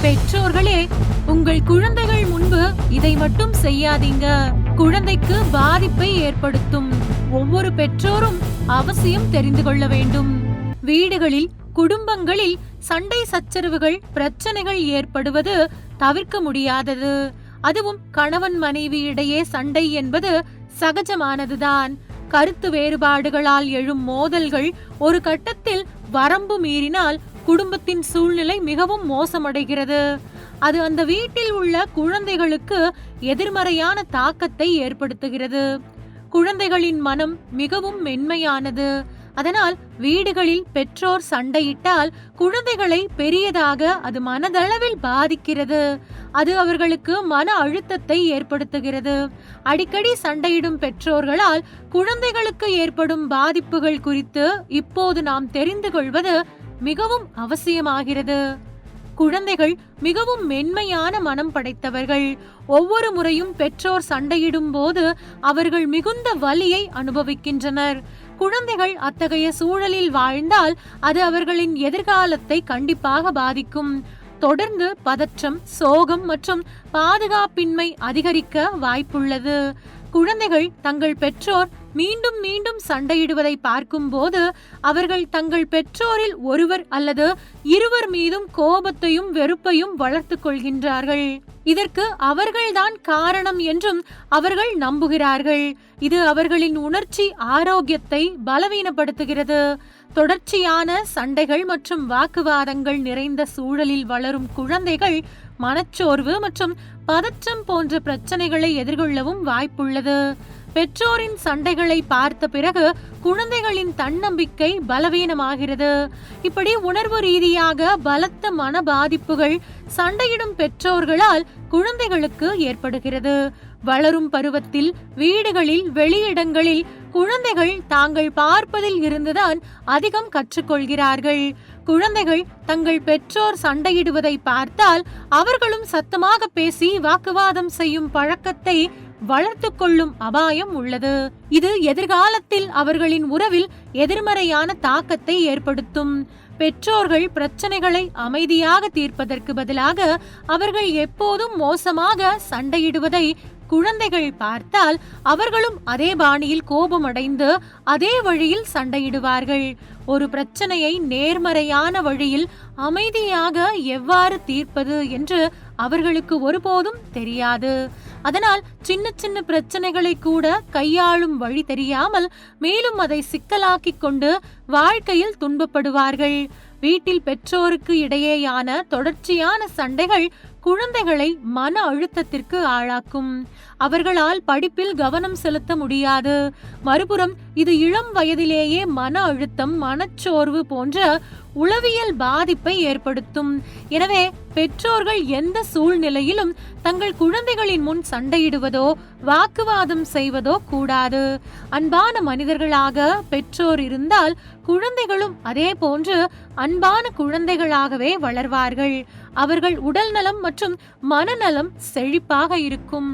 பெற்றோர்களே, உங்கள் குழந்தைகள் முன்பு இதை மட்டும் செய்யாதீங்க. குழந்தைக்கு பாதிப்பை ஏற்படுத்தும். ஒவ்வொரு பெற்றோரும் அவசியம் தெரிந்து கொள்ள வேண்டும். வீடுகளில், குடும்பங்களில் சண்டை சச்சரவுகள், பிரச்சனைகள் ஏற்படுவது தவிர்க்க முடியாதது. அதுவும் கணவன் மனைவி இடையே சண்டை என்பது சகஜமானதுதான். கருத்து வேறுபாடுகளால் எழும் மோதல்கள் ஒரு கட்டத்தில் வரம்பு மீறினால் குடும்பத்தின் சூழ்நிலை மிகவும் மோசமடைகிறது. அது அந்த வீட்டில் உள்ள குழந்தைகளுக்கு எதிர்மறையான தாக்கத்தை ஏற்படுத்துகிறது. குழந்தைகளின் மனம் மிகவும் மென்மையானது. அதனால் வீடுகளில் பெற்றோர் சண்டையிட்டால் குழந்தைகளை பெரியதாக அது மனதளவில் பாதிக்கிறது. அது அவர்களுக்கு மன அழுத்தத்தை ஏற்படுத்துகிறது. அடிக்கடி சண்டையிடும் பெற்றோர்களால் குழந்தைகளுக்கு ஏற்படும் பாதிப்புகள் குறித்து இப்போது நாம் தெரிந்து கொள்வது மிகவும் அவசியமாகிறது. குழந்தைகள் மிகவும் மென்மையான மனம் படைத்தவர்கள். ஒவ்வொரு முறையும் பெற்றோர் சண்டையிடும் போது அவர்கள் மிகுந்த வலியை அனுபவிக்கின்றனர். குழந்தைகள் அத்தகைய சூழலில் வாழ்ந்தால் அது அவர்களின் எதிர்காலத்தை கண்டிப்பாக பாதிக்கும். தொடர்ந்து பதற்றம், சோகம் மற்றும் பாதுகாப்பின்மை அதிகரிக்க வாய்ப்புள்ளது. குழந்தைகள் தங்கள் பெற்றோர் மீண்டும் மீண்டும் சண்டையிடுவதை பார்க்கும் போது அவர்கள் தங்கள் பெற்றோரில் ஒருவர் அல்லது இருவர் மீதும் கோபத்தையும் வெறுப்பையும் வளர்த்து கொள்கின்றார்கள். இதற்கு அவர்கள்தான் காரணம் என்றும் அவர்கள் நம்புகிறார்கள். இது அவர்களின் உணர்ச்சி ஆரோக்கியத்தை பலவீனப்படுத்துகிறது. தொடர்ச்சியான சண்டைகள் மற்றும் வாக்குவாதங்கள் நிறைந்த சூழலில் வளரும் குழந்தைகள் மனச்சோர்வு மற்றும் பதற்றம் போன்ற பிரச்சனைகளை எதிர்கொள்ளவும் வாய்ப்புள்ளது. பெற்றோரின் சண்டைகளை பார்த்த பிறகு குழந்தைகளின் தன்னம்பிக்கை பலவீனமாகிறது. இப்படி உணர்வு ரீதியாக பலத்த மன பாதிப்புகள் சண்டையிடும் பெற்றோர்களால் குழந்தைகளுக்கு ஏற்படுகிறது. வளரும் பருவத்தில் வீடுகளில், வெளியிடங்களில் குழந்தைகள் தாங்கள் பார்ப்பதில் இருந்துதான் அதிகம் கற்றுக்கொள்கிறார்கள். குழந்தைகள் தங்கள் பெற்றோர் சண்டையிடுவதை பார்த்தால் அவர்களும் சத்தமாக பேசி வாக்குவாதம் செய்யும் பழக்கத்தை வளர்த்து கொள்ளும் அபாயம் உள்ளது. இது எதிர்காலத்தில் அவர்களின் உறவில் எதிர்மறையான தாக்கத்தை ஏற்படுத்தும். பெற்றோர்கள் பிரச்சனைகளை அமைதியாக தீர்ப்பதற்கு பதிலாக அவர்கள் எப்போதும் மோசமாக சண்டையிடுவதை குழந்தைகள் பார்த்தால் அவர்களும் அதே பாணியில் கோபமடைந்து அதே வழியில் சண்டையிடுவார்கள். ஒரு பிரச்சனையை நேர்மறையான வழியில் அமைதியாக எவ்வாறு தீர்ப்பது என்று அவர்களுக்கு ஒருபோதும் தெரியாது. அதனால் சின்ன சின்ன பிரச்சனைகளை கூட கையாளும் வழி தெரியாமல் மேலும் அதை சிக்கலாக்கிக் கொண்டு வாழ்க்கையில் துன்பப்படுவார்கள். வீட்டில் பெற்றோருக்கு இடையேயான தொடர்ச்சியான சண்டைகள் குழந்தைகளை மன அழுத்தத்திற்கு ஆளாக்கும். அவர்களால் படிப்பில் கவனம் செலுத்த முடியாது. மறுபுறம் இது இளம் வயதிலேயே மன அழுத்தம், மனச்சோர்வு போன்ற உளவியல் பாதிப்பை ஏற்படுத்தும். எனவே பெற்றோர்கள் எந்த சூழ்நிலையிலும் தங்கள் குழந்தைகளின் முன் சண்டையிடுவதோ வாக்குவாதம் செய்வதோ கூடாது. அன்பான மனிதர்களாக பெற்றோர் இருந்தால் குழந்தைகளும் அதே போன்று அன்பான குழந்தைகளாகவே வளர்வார்கள். அவர்கள் உடல் நலம் மற்றும் மனநலம் செழிப்பாக இருக்கும்.